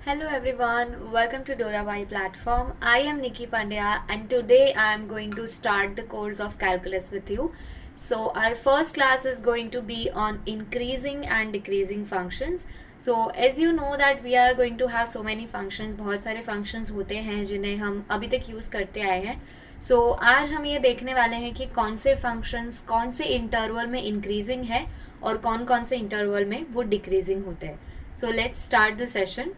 Hello everyone, welcome to DoraBuy platform. I am Nikki Pandya and today I am going to start the course of calculus with you. So our first class is going to be on increasing and decreasing functions. So as you know that we are going to have so many functions, बहुत सारे functions होते हैं जिन्हें हम अभी तक use करते आए हैं. So आज हम ये देखने वाले हैं कि कौन से functions कौन से interval में increasing है और कौन कौन से interval में वो decreasing होते हैं. So let's start the session.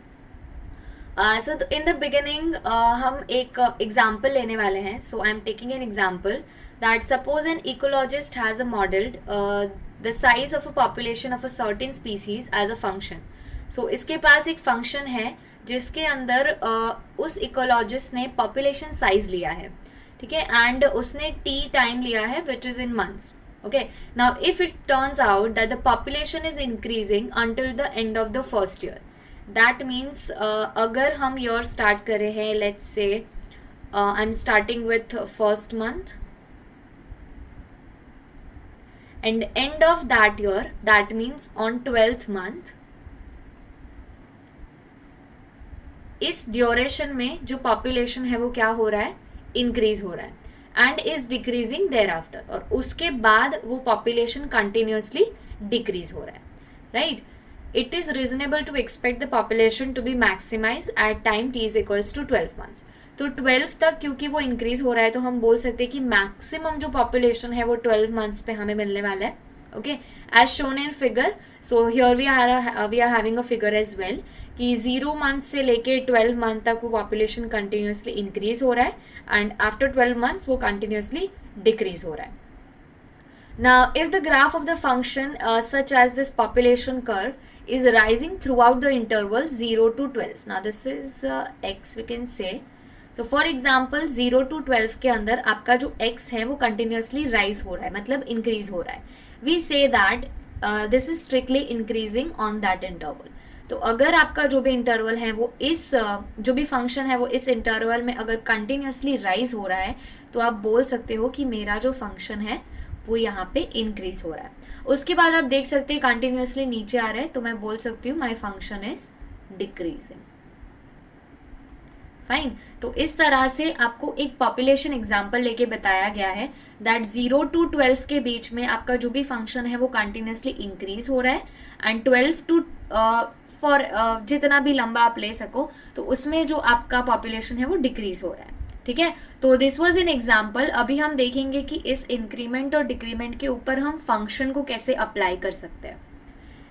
So in the beginning हम एक example लेने वाले हैं. So I am taking an example that suppose an ecologist has a modeled the size of a population of a certain species as a function. So इसके पास एक function है जिसके अंदर उस ecologist ने population size लिया है, ठीक है, and उसने t time लिया है which is in months. Okay, now if it turns out that the population is increasing until the end of the first year, that means अगर हम ईयर स्टार्ट कर रहे हैं, let's say I am starting with first month and end of that year, that means on 12th month, इस duration में जो population है वो क्या हो रहा है, इंक्रीज हो रहा है and is decreasing thereafter, और उसके बाद वो पॉपुलेशन कंटिन्यूसली डिक्रीज हो रहा है, right. It is reasonable to expect the population to be maximized at time t is equals to 12 months. तो 12 तक क्योंकि वो इंक्रीज हो रहा है तो हम बोल सकते हैं कि मैक्सिमम जो पॉपुलेशन है वो 12 मंथ्स पे हमें मिलने वाला है. Okay, as shown in figure. So here we are having a figure as well कि 0 मंथ से लेके 12 मंथ तक वो पॉपुलेशन कंटिन्यूसली इंक्रीज हो रहा है एंड आफ्टर 12 मंथ्स वो कंटिन्यूसली डिक्रीज हो रहा है. Now, if the graph of the function such as this population curve is rising throughout the interval 0 to 12. Now, this is x we can say. So, for example, 0 to 12 के अंदर आपका जो x है वो continuously rise हो रहा है, मतलब increase हो रहा है. We say that this is strictly increasing on that interval. तो अगर आपका जो भी इंटरवल है वो इस जो भी फंक्शन है वो इस इंटरवल में अगर कंटिन्यूसली राइज हो रहा है तो आप बोल सकते हो कि मेरा जो फंक्शन है वो यहाँ पे इंक्रीज हो रहा है. उसके बाद आप देख सकते हैं कंटिन्यूसली नीचे आ रहा है तो मैं बोल सकती हूँ my function is decreasing. Fine. तो इस तरह से आपको एक पॉपुलेशन एग्जांपल लेके बताया गया है दैट 0 to 12 के बीच में आपका जो भी फंक्शन है वो कंटिन्यूसली इंक्रीज हो रहा है एंड 12 to फॉर जितना भी लंबा आप ले सको तो उसमें जो आपका पॉपुलेशन है वो डिक्रीज हो रहा है, ठीक है. तो दिस वाज एन एग्जाम्पल. अभी हम देखेंगे कि इस इंक्रीमेंट और डिक्रीमेंट के ऊपर हम फंक्शन को कैसे अप्लाई कर सकते हैं,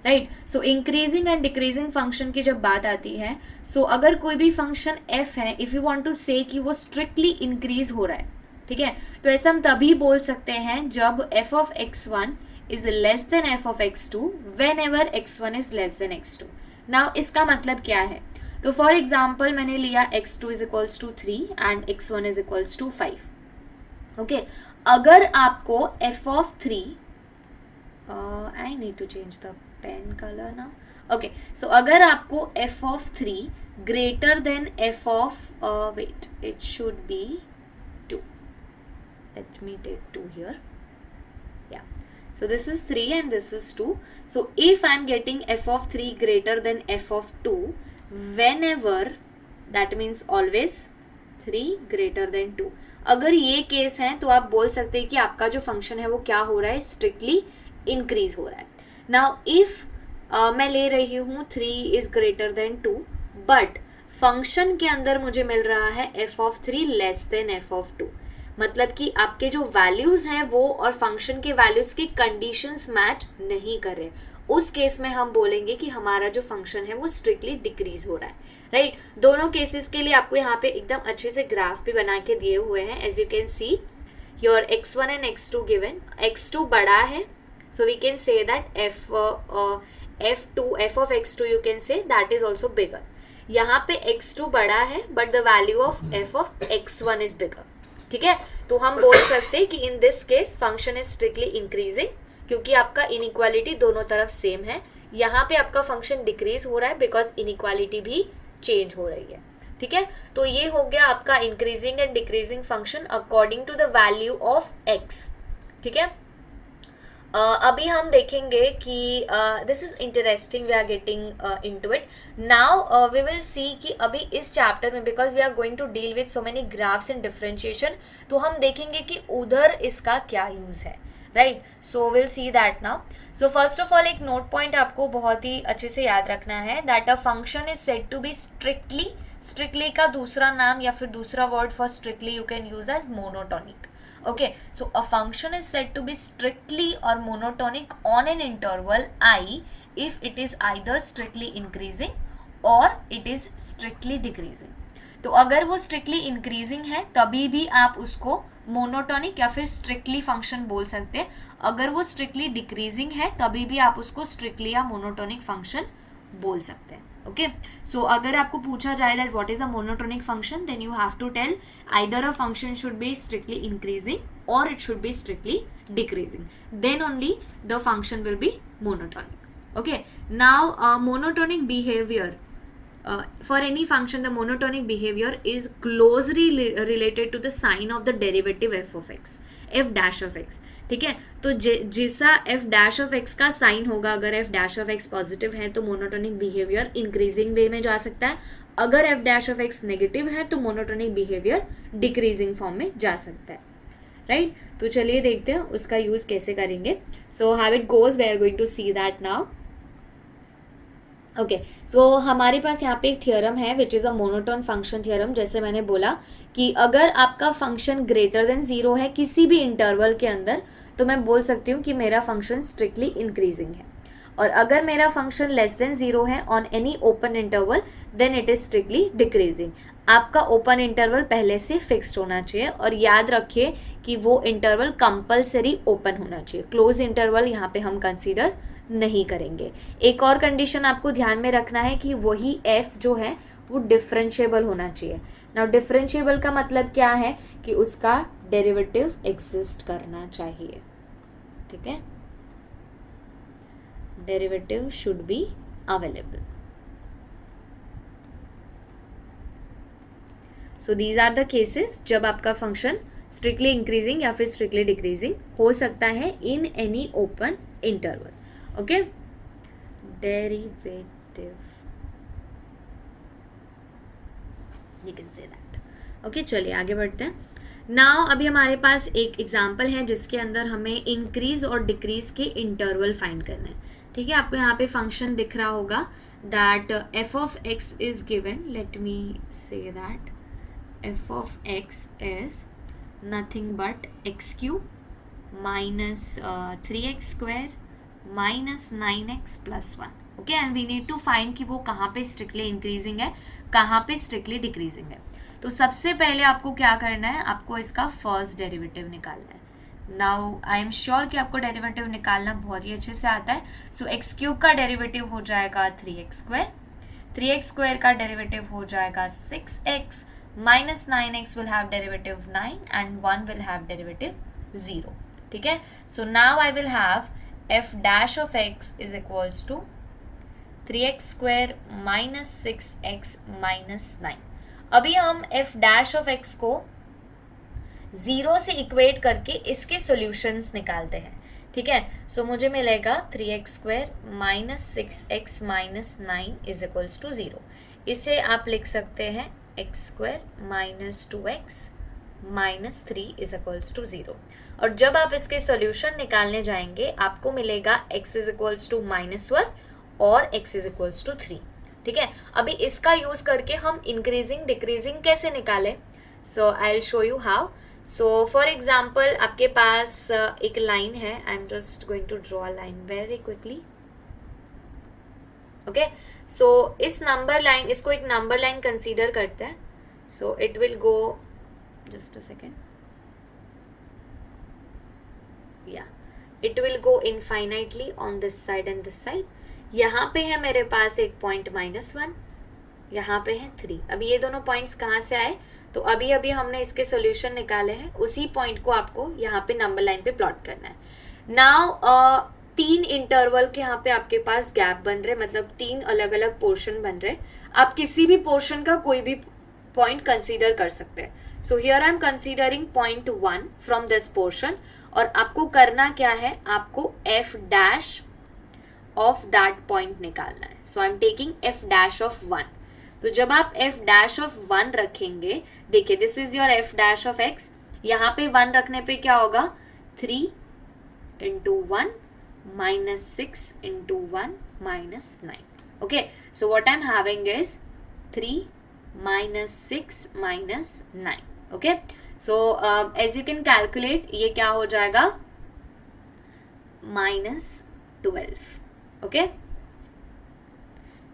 right. So increasing and decreasing function की जब बात आती है, सो अगर कोई भी फंक्शन f है, इफ यू वांट टू से कि वो स्ट्रिक्टली इंक्रीज हो रहा है, ठीक है, तो ऐसा हम तभी बोल सकते हैं जब f of x1 is less than f of x2 when ever x1 is less than x2. Now इसका मतलब क्या है, तो फॉर एग्जाम्पल मैंने लिया x2 is equals to 3 and x1 is equals to 5. Okay, अगर आपको f of 3 I need to change the pen colour ना. ओके, सो अगर आपको f of 3 greater than f of wait, it should be 2. Let me take 2 here. Yeah. So this is 3 and this is 2. So if I'm getting f of 3 greater than f of 2, whenever, that means always 3 greater than 2. अगर ये case है तो आप बोल सकते हैं कि आपका जो फंक्शन है वो क्या हो रहा है, स्ट्रिक्टली इंक्रीज हो रहा है. नाउ इफ मैं ले रही हूँ 3 is greater then 2 but function के अंदर मुझे मिल रहा है f of 3 less than f of 2, मतलब कि आपके जो वैल्यूज हैं वो और फंक्शन के वैल्यूज की कंडीशंस मैच नहीं कर रहे, उस केस में हम बोलेंगे कि हमारा जो फंक्शन है वो स्ट्रिक्टली डिक्रीज हो रहा है, राइट. दोनों केसेस के लिए आपको यहाँ पे एकदम अच्छे से ग्राफ भी बना के दिए हुए हैं. As you can see your x1 and x2 given. x2 बड़ा है so we can say that f of x2 you can say that is also bigger. यहाँ पे x2 बड़ा है but the value of f of x1 is bigger, ठीक है. तो हम बोल सकते हैं कि in this case function is strictly increasing क्योंकि आपका इनइक्वालिटी दोनों तरफ सेम है. यहाँ पे आपका फंक्शन डिक्रीज हो रहा है बिकॉज इनइक्वालिटी भी चेंज हो रही है, ठीक है. तो ये हो गया आपका increasing and decreasing function according to the value of x, ठीक है. अभी हम देखेंगे कि this is interesting, we are getting into it now. We will see कि अभी इस चैप्टर में, because we are going to deal with so many graphs in differentiation, तो हम देखेंगे कि उधर इसका क्या यूज है, right? So will see that now. So first of all एक नोट पॉइंट आपको बहुत ही अच्छे से याद रखना है, that a function is said to be strictly, strictly का दूसरा नाम या फिर दूसरा word for strictly you can use as monotonic. Okay, so a function is said to be strictly or monotonic on an interval I if it is either strictly increasing or it is strictly decreasing. तो अगर वो strictly increasing है तभी भी आप उसको monotonic या फिर स्ट्रिक्टली फंक्शन बोल सकते हैं. अगर वो स्ट्रिक्टली डिक्रीजिंग है तभी भी आप उसको स्ट्रिक्टली या मोनोटोनिक फंक्शन बोल सकते हैं. ओके, सो अगर आपको पूछा जाए that what is a monotonic function, then you have to tell either a function should be strictly increasing और it should be strictly decreasing, then only the function will be monotonic. Okay, now monotonic behaviour for any function, the monotonic behavior is closely related to the sign of the derivative f of x, f dash of x. ठीक है, तो जैसा f dash of x का sign होगा, अगर f dash of x positive है तो monotonic behaviour increasing वे में जा सकता है. अगर f dash of x negative है तो मोनोटोनिक बिहेवियर डिक्रीजिंग फॉर्म में जा सकता है, राइट? तो चलिए देखते हैं उसका यूज कैसे करेंगे. So how it goes, we are going to see that now. Okay, so हमारे पास यहाँ पे एक थियरम है which is a monotone function theorem. जैसे मैंने बोला कि अगर आपका फंक्शन ग्रेटर देन जीरो है किसी भी इंटरवल के अंदर, तो मैं बोल सकती हूँ कि मेरा फंक्शन स्ट्रिक्टली इंक्रीजिंग है. और अगर मेरा फंक्शन लेस देन जीरो है on any open interval, then it is strictly decreasing. आपका ओपन इंटरवल पहले से फिक्स्ड होना चाहिए और याद रखिए कि वो इंटरवल कंपल्सरी ओपन होना चाहिए. क्लोज इंटरवल यहाँ पे हम कंसीडर नहीं करेंगे. एक और कंडीशन आपको ध्यान में रखना है कि वही f जो है वो डिफरेंशिएबल होना चाहिए. नाउ डिफरेंशिएबल का मतलब क्या है कि उसका डेरिवेटिव एग्जिस्ट करना चाहिए. ठीक है, derivative should be available. So these are the cases जब आपका फंक्शन स्ट्रिक्टली इंक्रीजिंग या फिर स्ट्रिक्टली डिक्रीजिंग हो सकता है in any open interval. Okay, derivative, you can say that. Okay, चलिए आगे बढ़ते हैं. नाउ अभी हमारे पास एक एग्जांपल है जिसके अंदर हमें इंक्रीज और डिक्रीज के इंटरवल फाइंड करना है. ठीक है, आपको यहाँ पे फंक्शन दिख रहा होगा that f of x is given. Let me say that f of x is nothing but x cube minus 3x square minus 9x plus 1. Okay, and we need to find कि वो कहाँ पे strictly increasing है, कहाँ पे strictly decreasing है. तो सबसे पहले आपको क्या करना है, आपको इसका फर्स्ट डेरिवेटिव निकालना है. नाउ आई एम श्योर कि आपको डेरिवेटिव निकालना बहुत ही अच्छे से आता है. सो एक्स क्यूब का डेरिवेटिव हो जाएगा 3x स्क्वायर, 3x स्क्वायर का डेरिवेटिव हो जाएगा 6x, minus 9x will have derivative 9 and 1 will have derivative 0. ठीक है, so now I will have f dash of x is equals to 3x square minus 6x minus 9. अभी हम f dash of x को 0 से equate करके इसके solutions निकालते हैं. ठीक है, सो मुझे मिलेगा 3x square minus 6x minus 9 is equals to 0. इसे आप लिख सकते हैं x square minus 2x minus 3 is equals to 0. और जब आप इसके सॉल्यूशन निकालने जाएंगे आपको मिलेगा x इज इक्वल्स टू -1 और x इज इक्वल्स टू 3. ठीक है, अभी इसका यूज करके हम इंक्रीजिंग डिक्रीजिंग कैसे निकालें. So I will show you how. So for example आपके पास एक लाइन है. I am just going to draw a line very quickly. Okay, so इस नंबर लाइन, इसको एक नंबर लाइन कंसीडर करते हैं. So it will go, just a second, yeah, it will go infinitely on this side and this side. यहाँ पे है मेरे पास एक पॉइंट -1, यहाँ पे है 3. अभी ये दोनों पॉइंट्स कहाँ से आए, तो अभी अभी हमने इसके सॉल्यूशन निकाले हैं. उसी पॉइंट को आपको यहाँ पे नंबर लाइन पे प्लॉट करना है. नाउ 3 इंटरवल के यहाँ पे आपके पास गैप बन रहे, मतलब 3 अलग अलग पोर्शन बन रहे. आप किसी भी पोर्शन का कोई भी पॉइंट कंसीडर कर सकते हैं. So here I am considering point 1 from this portion और आपको करना क्या है, आपको F dash of that point निकालना है. So I am taking F dash of 1. तो जब आप एफ डैश ऑफ 1 रखेंगे, देखिए this is your F dash of x, यहाँ पे 1 रखने पे क्या होगा, 3 into 1 minus 6 into 1 minus 9. Okay, so what I'm having is 3 minus 6 minus 9. Okay, so as you can calculate, ये क्या हो जाएगा, minus 12. Okay,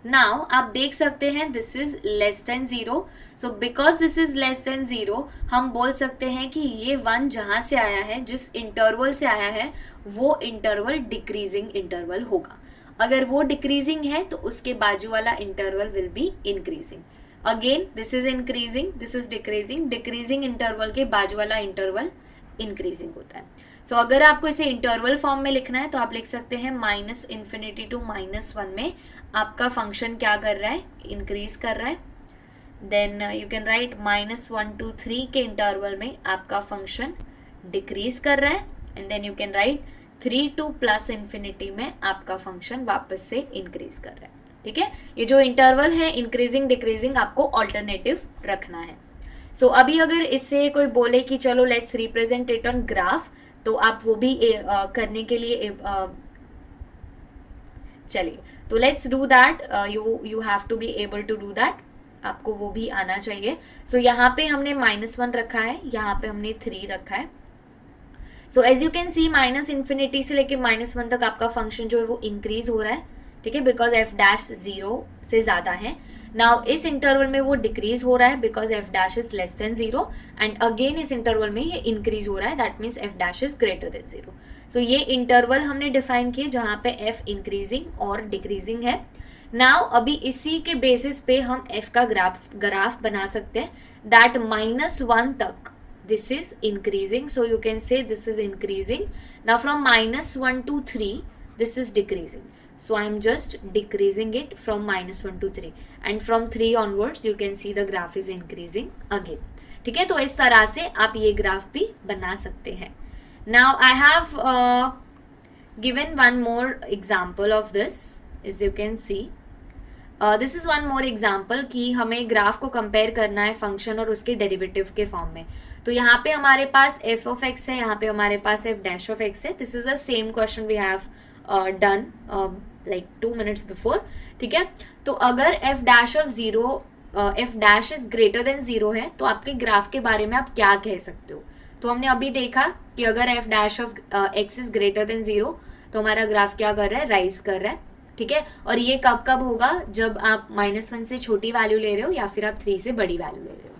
now आप देख सकते हैं this is less than 0. so because this is less than 0, हम बोल सकते हैं कि ये 1 जहां से आया है, जिस इंटरवल से आया है, वो इंटरवल डिक्रीजिंग इंटरवल होगा. अगर वो डिक्रीजिंग है तो उसके बाजू वाला interval will be increasing. Again this is increasing, this is decreasing, decreasing interval के बाजू वाला इंटरवल इंक्रीजिंग होता है. सो अगर आपको इसे इंटरवल फॉर्म में लिखना है तो आप लिख सकते हैं माइनस इन्फिनिटी टू -1 में आपका फंक्शन क्या कर रहा है, इंक्रीज कर रहा है. Then you can write -1 to 3 के इंटरवल में आपका फंक्शन डिक्रीज कर रहा है. And then you can write 3 to +∞ में आपका फंक्शन वापस से इंक्रीज कर रहा है. ठीक है, ये जो इंटरवल है इंक्रीजिंग डिक्रीजिंग आपको ऑल्टरनेटिव रखना है. सो अभी अगर इससे कोई बोले कि चलो let's represent it on graph, तो आप वो भी करने के लिए चलिए, तो let's do that. You have to be able to do that, आपको वो भी आना चाहिए. सो यहाँ पे हमने -1 रखा है, यहाँ पे हमने 3 रखा है. So as you can see -∞ से लेके -1 तक आपका फंक्शन जो है वो इंक्रीज हो रहा है. ठीक है, बिकॉज एफ डैश 0 से ज्यादा है. नाउ इस इंटरवल में वो डिक्रीज हो रहा है because F dash is less than 0, and again इस इंटरवल में ये इंक्रीज हो रहा है, that means F dash is greater than 0. सो ये इंटरवल हमने डिफाइन किए जहां पे एफ इंक्रीजिंग और डिक्रीजिंग है. नाउ अभी इसी के बेसिस पे हम एफ का ग्राफ बना सकते हैं, दैट -1 तक this is increasing, so you can say this is increasing. Now from -1 to 3 this is decreasing, so I am just decreasing it from -1 to 3, and from 3 onwards you can see the graph is increasing again. ठीक है, तो इस तरह से आप ये graph भी बना सकते हैं. Now I have given one more example of this, as you can see. This is one more example कि हमें ग्राफ को कंपेयर करना है फंक्शन और उसके डेरिवेटिव के फॉर्म में. तो यहाँ पे हमारे पास एफ ऑफ एक्स है, यहाँ पे हमारे पास एफ डैश ऑफ एक्स है. This is the same question we have done like 2 minutes before. ठीक है, तो अगर f dash of 0, f dash is greater than 0 है, तो आपके ग्राफ के बारे में आप क्या कह सकते हो. तो हमने अभी देखा कि अगर f dash of x is greater than 0 तो हमारा ग्राफ क्या कर रहा है, राइज कर रहा है. ठीक है, और ये कब कब होगा, जब आप -1 से छोटी वैल्यू ले रहे हो या फिर आप 3 से बड़ी वैल्यू ले रहे हो.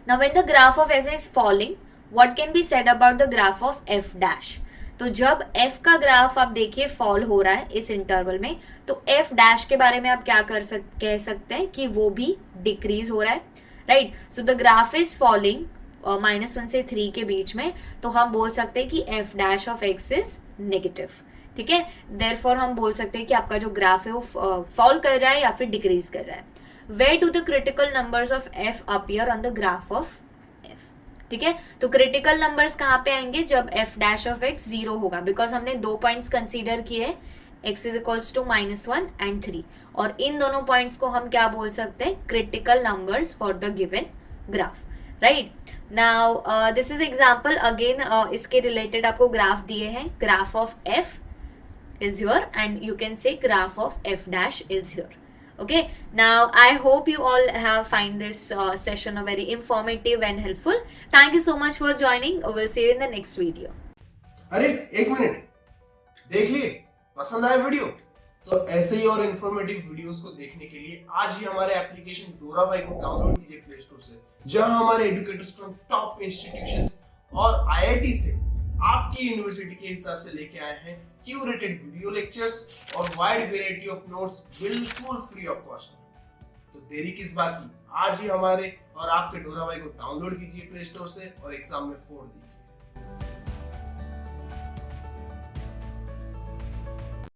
Now when the graph of F is falling, what can be said about the graph of F dash. तो जब एफ का ग्राफ आप देखिए फॉल हो रहा है इस इंटरवल में, तो एफ डैश के बारे में आप क्या कह सकते हैं कि वो भी डिक्रीज हो रहा है. Right, so the graph is falling -1 से 3 के बीच में, तो हम बोल सकते हैं कि F dash of x is negative. ठीक है, देयरफॉर हम बोल सकते हैं कि आपका जो ग्राफ है वो फॉल कर रहा है या फिर डिक्रीज कर रहा है. Where do the critical numbers of f appear on the graph of f. ठीक है, तो क्रिटिकल नंबर्स कहाँ पे आएंगे, जब एफ डैश ऑफ एक्स 0 होगा, बिकॉज हमने 2 पॉइंट्स कंसीडर किए, x is equals to -1 and 3, और इन दोनों पॉइंट्स को हम क्या बोल सकते हैं, critical numbers for the given graph. Right, now this is example again, इसके रिलेटेड आपको ग्राफ दिए हैं. Graph of F is here and you can say graph of f dash is here. Okay, now I hope you all have find this session a very informative and helpful. Thank you so much for joining. We'll see you in the next video. अरे एक minute, देख लिए, पसंद आया video? तो ऐसे ही और informative videos को देखने के लिए आज ही हमारे एप्लीकेशन डोरा भाई को डाउनलोड कीजिए प्ले स्टोर से, जहां हमारे एजुकेटर्स फ्रॉम टॉप इंस्टीट्यूशंस और आईआईटी से आपकी यूनिवर्सिटी के हिसाब से लेके आए हैं क्यूरेटेड वीडियो लेक्चर्स और वाइड वैरायटी ऑफ नोट्स बिल्कुल फ्री ऑफ कॉस्ट. तो देरी किस बात की, आज ही हमारे और आपके डोरा भाई को डाउनलोड कीजिए प्ले स्टोर से और एग्जाम में 4 दीजिए.